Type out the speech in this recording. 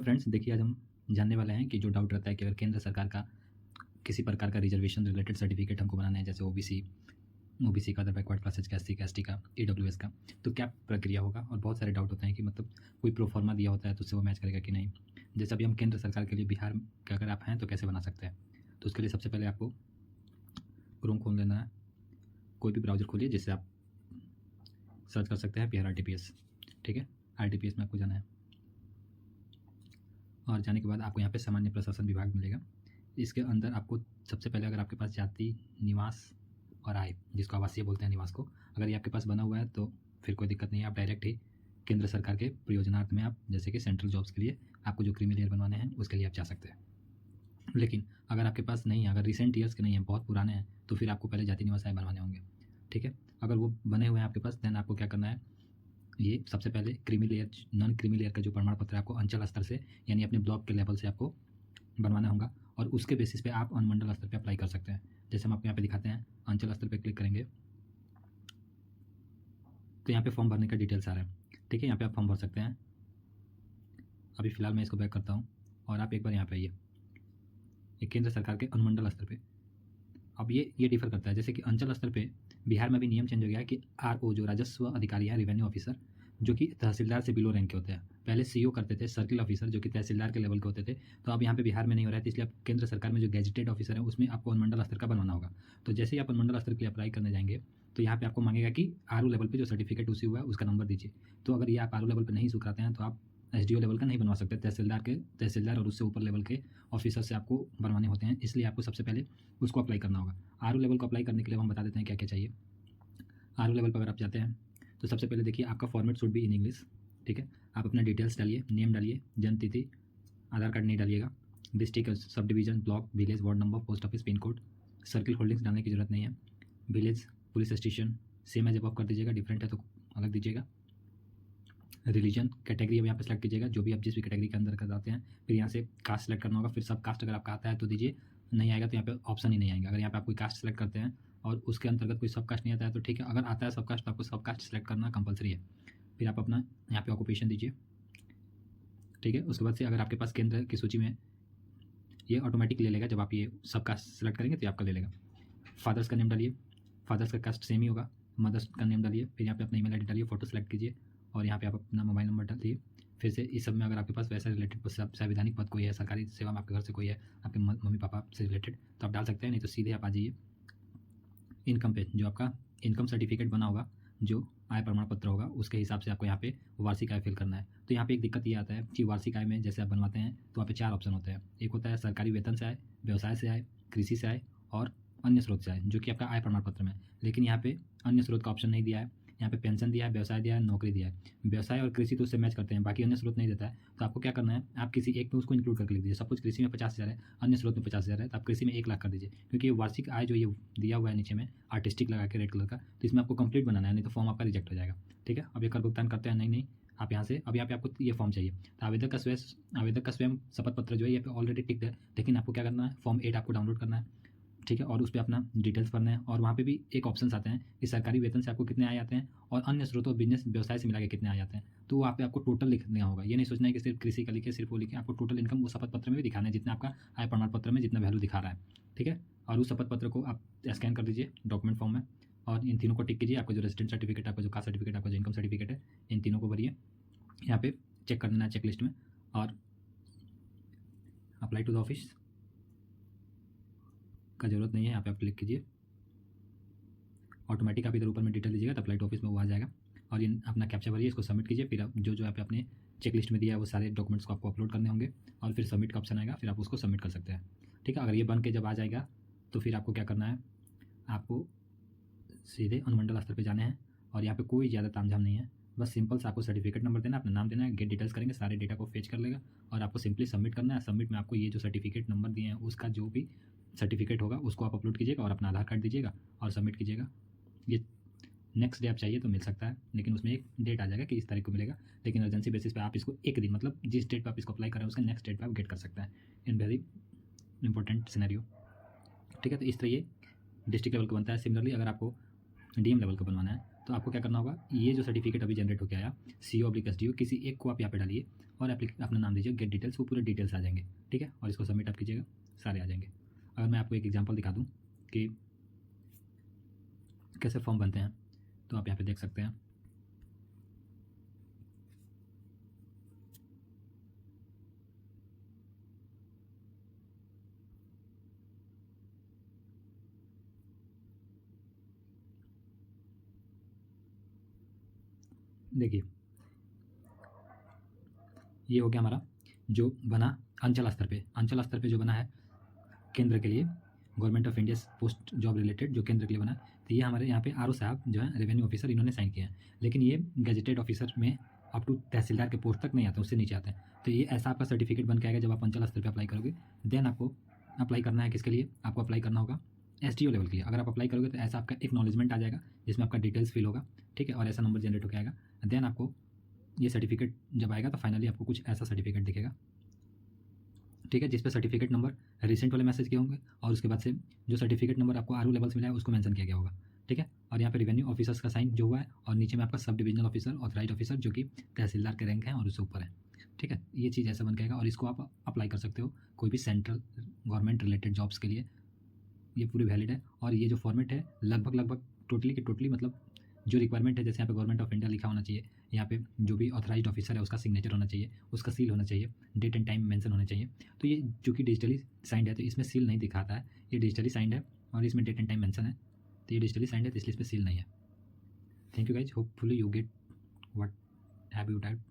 Friends देखिए, आज हम जानने वाले हैं कि जो डाउट रहता है कि अगर केंद्र सरकार का किसी प्रकार का रिजर्वेशन रिलेटेड सर्टिफिकेट हमको बनाना है, जैसे ओबीसी का, अदर बैकवर्ड क्लासेज का, एससी का, एसटी का, ईडब्ल्यूएस का, तो क्या प्रक्रिया होगा। और बहुत सारे डाउट होते हैं कि मतलब कोई प्रोफार्मा दिया होता है तो उससे वो मैच करेगा कि नहीं। जैसे अभी हम केंद्र सरकार के लिए बिहार के अगर आप हैं तो कैसे बना सकते हैं, तो उसके लिए सबसे पहले आपको क्रोम खोल लेना है। कोई भी ब्राउजर खोलिए जिससे आप सर्च कर सकते हैं बिहार RTPS। ठीक है, RTPS में आपको जाना है और जाने के बाद आपको यहाँ पे सामान्य प्रशासन विभाग मिलेगा। इसके अंदर आपको सबसे पहले, अगर आपके पास जाति, निवास और आय, जिसको आवासीय बोलते हैं निवास को, अगर ये आपके पास बना हुआ है तो फिर कोई दिक्कत नहीं है। आप डायरेक्ट ही केंद्र सरकार के प्रयोजनार्थ में, आप जैसे कि सेंट्रल जॉब्स के लिए आपको जो क्रीमी लेयर बनवाने हैं उसके लिए आप जा सकते हैं। लेकिन अगर आपके पास नहीं है, अगर रिसेंट ईयर्स के नहीं है, बहुत पुराने हैं, तो फिर आपको पहले जाति, निवास, आय बनवाने होंगे। ठीक है, अगर वो बने हुए हैं आपके पास, देन आपको क्या करना है, ये सबसे पहले creamy layer, non creamy layer का जो प्रमाण पत्र है आपको अंचल स्तर से, यानी अपने ब्लॉक के लेवल से आपको बनवाना होगा और उसके बेसिस पे आप अनुमंडल स्तर पे अप्लाई कर सकते हैं। जैसे हम आपको यहाँ पे दिखाते हैं, अंचल स्तर पे क्लिक करेंगे तो यहाँ पे फॉर्म भरने का डिटेल्स आ रहा है। ठीक है, यहाँ पे आप फॉर्म भर सकते हैं। अभी फिलहाल मैं इसको बैक करता हूँ और आप एक बार यहाँ पे आइए, ये केंद्र सरकार के अनुमंडल स्तर पे। अब ये डिफर करता है, जैसे कि अंचल स्तर पे बिहार में भी नियम चेंज हो गया है कि RO जो राजस्व अधिकारी है, रेवेन्यू ऑफिसर, जो कि तहसीलदार से बिलो रैंक के होते हैं। पहले CO करते थे, सर्किल ऑफिसर जो कि तहसीलदार के लेवल के होते थे। तो अब यहाँ पे बिहार में नहीं हो रहा है, तो इसलिए आप केंद्र सरकार में जो गैजेटेड ऑफिसर है उसमें आपको अनुमंडल स्तर का बनवाना होगा। तो जैसे ही आप अनुमंडल स्तर के लिए अप्लाई करने जाएंगे तो यहाँ पे आपको मांगेगा कि RO लेवल पे जो सर्टिफिकेट उसी हुआ है उसका नंबर दीजिए। तो अगर ये आप RO लेवल पे नहीं सुखाते हैं तो आप SDO लेवल का नहीं बनवा सकते। तहसीलदार और उससे ऊपर लेवल के ऑफिसर से आपको बनवाने होते हैं, इसलिए आपको सबसे पहले उसको अप्लाई करना होगा। RO लेवल को अप्लाई करने के लिए हम बता देते हैं क्या क्या चाहिए। RO लेवल पर अगर आप जाते हैं तो सबसे पहले देखिए, आपका format should be in English. ठीक है, आप अपना डिटेल्स डालिए, नेम डालिए, जन्म तिथि, आधार कार्ड नहीं डालिएगा, district, sub division, block, village, ward number, post office, pin code, circle holdings डालने की जरूरत नहीं है, village, police station same as above कर दीजिएगा, डिफरेंट है तो अलग दीजिएगा। रिलीजन, कैटेगरी अब यहाँ पे सेलेक्ट कीजिएगा, जो भी आप जिस भी कैटेगरी के अंदर कर जाते हैं। फिर यहाँ से कास्ट सेलेक्ट करना होगा, फिर सब कास्ट अगर आपका आता है तो दीजिए, नहीं आएगा तो यहाँ पे ऑप्शन ही नहीं आएगा। अगर यहाँ पे आप कोई कास्ट सेलेक्ट करते हैं और उसके अंतर्गत कोई सब कास्ट नहीं आता है तो ठीक है, अगर आता है सब कास्ट तो आपको सब कास्ट सेलेक्ट करना कंपलसरी है। फिर आप अपना यहाँ पे ऑक्यूपेशन दीजिए। ठीक है, उसके बाद से अगर आपके पास केंद्र की सूची में, ये ऑटोमेटिक ले लेगा, जब आप ये सब कास्ट सेलेक्ट करेंगे तो आपका ले लेगा। फादर्स का नेम डालिए, फादर्स का कास्ट सेम ही होगा। मदर्स का नेम डालिए, फिर यहाँ पे अपना ईमेल ID डालिए, फोटो सेलेक्ट कीजिए और यहाँ पे आप अपना मोबाइल नंबर डालिए। फिर से इस सब में अगर आपके पास वैसा रिलेटेड संवैधानिक पद कोई है, सरकारी सेवा में आपके घर से कोई है, आपके मम्मी पापा से रिलेटेड, तो आप डाल सकते हैं, नहीं तो सीधे आप आ जाइए इनकम पे। जो आपका इनकम सर्टिफिकेट बना होगा, जो आय प्रमाण पत्र होगा, उसके हिसाब से आपको यहाँ पे वार्षिक आय फिल करना है। तो यहाँ पे एक दिक्कत ये आता है कि वार्षिक आय में जैसे आप बनवाते हैं तो वहाँ पे 4 ऑप्शन होते हैं। एक होता है सरकारी वेतन से आय, व्यवसाय से आय, कृषि से आय और अन्य स्रोत से आय, जो कि आपका आय प्रमाण पत्र में। लेकिन यहाँ पे अन्य स्रोत का ऑप्शन नहीं दिया है। यहाँ पे पेंशन दिया है, व्यवसाय दिया है, नौकरी दिया है। व्यवसाय और कृषि तो उससे मैच करते हैं, बाकी अन्य स्रोत नहीं देता है। तो आपको क्या करना है, आप किसी एक में उसको इंक्लूड करके लिख दीजिए। सपोज कृषि में 50,000 है, अन्य स्रोत में 50,000 है, तो आप कृषि में 1 लाख कर दीजिए, क्योंकि ये वार्षिक आय जो ये दिया हुआ है नीचे में आर्टिस्टिक लगा के रेड कलर का, तो इसमें आपको कंप्लीट बनाना है, नहीं तो फॉर्म आपका रिजेक्ट हो जाएगा। ठीक है, अब ये कर भुगतान करते हैं, नहीं आप यहाँ से, अब यहाँ पे आपको ये फॉर्म चाहिए। तो आवेदक का स्वयं शपथ पत्र जो है ये पे ऑलरेडी टिक है, लेकिन आपको क्या करना है, फॉर्म 8 आपको डाउनलोड करना है। ठीक है, और उस पर अपना डिटेल्स भरना है और वहाँ पे भी एक ऑप्शन आते हैं कि सरकारी वेतन से आपको कितने आए जाते हैं और अन्य स्रोतों, बिजनेस, व्यवसाय से मिला के कितने आ जाते हैं। तो वहाँ पे आपको टोटल लिखना होगा। ये नहीं सोचना है कि सिर्फ कृषि का लिखे, सिर्फ वो लिखे, आपको टोटल इनकम वो शपथ पत्र में भी दिखाना है, जितना आपका आय प्रमाण पत्र में जितना वैल्यू दिखा रहा है। ठीक है, और उस शपथ पत्र को आप स्कैन कर दीजिए डॉक्यूमेंट फॉर्म में और इन तीनों को टिक कीजिए। आपका जो रेजिडेंट सर्टिफिकेट, आपका जो कास्ट सर्टिफिकेट, आपका जो इनकम सर्टिफिकेट है, इन तीनों को भरिए। यहाँ पे चेक कर देना है चेकलिस्ट में और अप्लाई टू द ऑफिस का जरूरत नहीं है, यहाँ पे आप क्लिक कीजिए। ऑटोमेटिक आप इधर ऊपर में डिटेल दीजिएगा तो अप्लाई टू ऑफिस में वो आ जाएगा और ये अपना कैप्चा भरिए, इसको सबमिट कीजिए। फिर आप जो यहाँ पे अपने चेक लिस्ट में दिया है वो सारे डॉक्यूमेंट्स को आपको अपलोड करने होंगे और फिर सबमिट का ऑप्शन आएगा, फिर आप उसको सबमिट कर सकते हैं। ठीक है, अगर ये बन के जब आ जाएगा तो फिर आपको क्या करना है, आपको सीधे अनुमंडल स्तर पर जाने हैं और यहाँ पर कोई ज़्यादा तामझाम नहीं है। बस सिंपल से आपको सर्टिफिकेट नंबर देना है, अपना नाम देना है, गेट डिटेल्स करेंगे, सारे डेटा को फेच कर लेगा और आपको सिंपली सबमिट करना है। सबमिट में आपको ये जो सर्टिफिकेट नंबर दिए हैं उसका जो भी सर्टिफिकेट होगा उसको आप अपलोड कीजिएगा और अपना आधार कार्ड दीजिएगा और सबमिट कीजिएगा। ये नेक्स्ट डे आप चाहिए तो मिल सकता है, लेकिन उसमें एक डेट आ जाएगा कि इस तारीख को मिलेगा। लेकिन अर्जेंसी बेसिस पे आप इसको एक दिन, मतलब जिस डेट पे आप इसको अप्लाई करें उसके नेक्स्ट डेट पे आप गेट कर सकते हैं, इन वेरी इंपॉर्टेंट सिनेरियो। ठीक है, तो इस तरह ये डिस्ट्रिक्ट लेवल का बनता है। सिमिलरली अगर आपको DM लेवल का बनवाना है तो तो आपको क्या करना होगा, ये जो सर्टिफिकेट अभी जनरेट होकर आया CO/SDO, किसी एक को आप यहाँ पे डालिए और अपना नाम दीजिए, गेट डिटेल्स, वो पूरे डिटेल्स आ जाएंगे। ठीक है, और इसको सबमिट आप कीजिएगा, सारे आ जाएंगे। अगर मैं आपको एक एग्जांपल दिखा दूं कि कैसे फॉर्म बनते हैं, तो आप यहाँ पे देख सकते हैं। देखिए, ये हो गया हमारा जो बना अंचल स्तर पे जो बना है केंद्र के लिए, government of India post job related जो केंद्र के लिए बना। तो ये हमारे यहाँ पे RO साहब जो है रेवेन्यू ऑफिसर, इन्होंने साइन किया है, लेकिन ये गजेटेड ऑफिसर में अप टू तहसीलदार के पोस्ट तक नहीं आता, उससे नीचे आता है। तो ये ऐसा आपका सर्टिफिकेट बन के आएगा जब आप अंचल स्तर पर अप्लाई करोगे। देन आपको अप्लाई करना है किसके लिए, आपको अप्लाई करना होगा SDO लेवल के लिए। अगर आप अप्लाई करोगे तो ऐसा आपका एक्नॉलेजमेंट आ जाएगा जिसमें आपका डिटेल्स फिल होगा। ठीक है, और ऐसा नंबर जनरेट होकर आएगा। देन आपको ये सर्टिफिकेट जब आएगा तो फाइनली आपको कुछ ऐसा सर्टिफिकेट दिखेगा। ठीक है, जिस पे सर्टिफिकेट नंबर रिसेंट वाले मैसेज के होंगे और उसके बाद से जो सर्टिफिकेट नंबर आपको RO लेवल से मिला है उसको मेंशन किया गया होगा। ठीक है, और यहाँ पे रेवेन्यू ऑफिसर्स का साइन जो हुआ है, और नीचे में आपका sub divisional officer, authorise officer जो कि तहसीलदार के रैंक है और उससे ऊपर है। ठीक है, ये चीज़ ऐसा बन के आएगा, और इसको आप अप्लाई कर सकते हो कोई भी सेंट्रल गवर्नमेंट रिलेटेड जॉब्स के लिए। ये पूरी वैलिड है, और ये जो फॉर्मेट है लगभग टोटली की टोटली, मतलब जो रिक्वायरमेंट है, जैसे यहाँ पे गवर्नमेंट ऑफ इंडिया लिखा होना चाहिए, यहाँ पे जो भी ऑथराइज्ड ऑफिसर है उसका सिग्नेचर होना चाहिए, उसका सील होना चाहिए, डेट एंड टाइम मेंशन होना चाहिए। तो ये जो कि डिजिटली साइंड है तो इसमें सील नहीं दिखाता है, ये डिजिटली साइंड है और इसमें डेट एंड टाइम मेंशन है, तो ये डिजिटली साइंड है तो इसलिए इसमें सील नहीं है। Thank you guys, hopefully you get what have you type.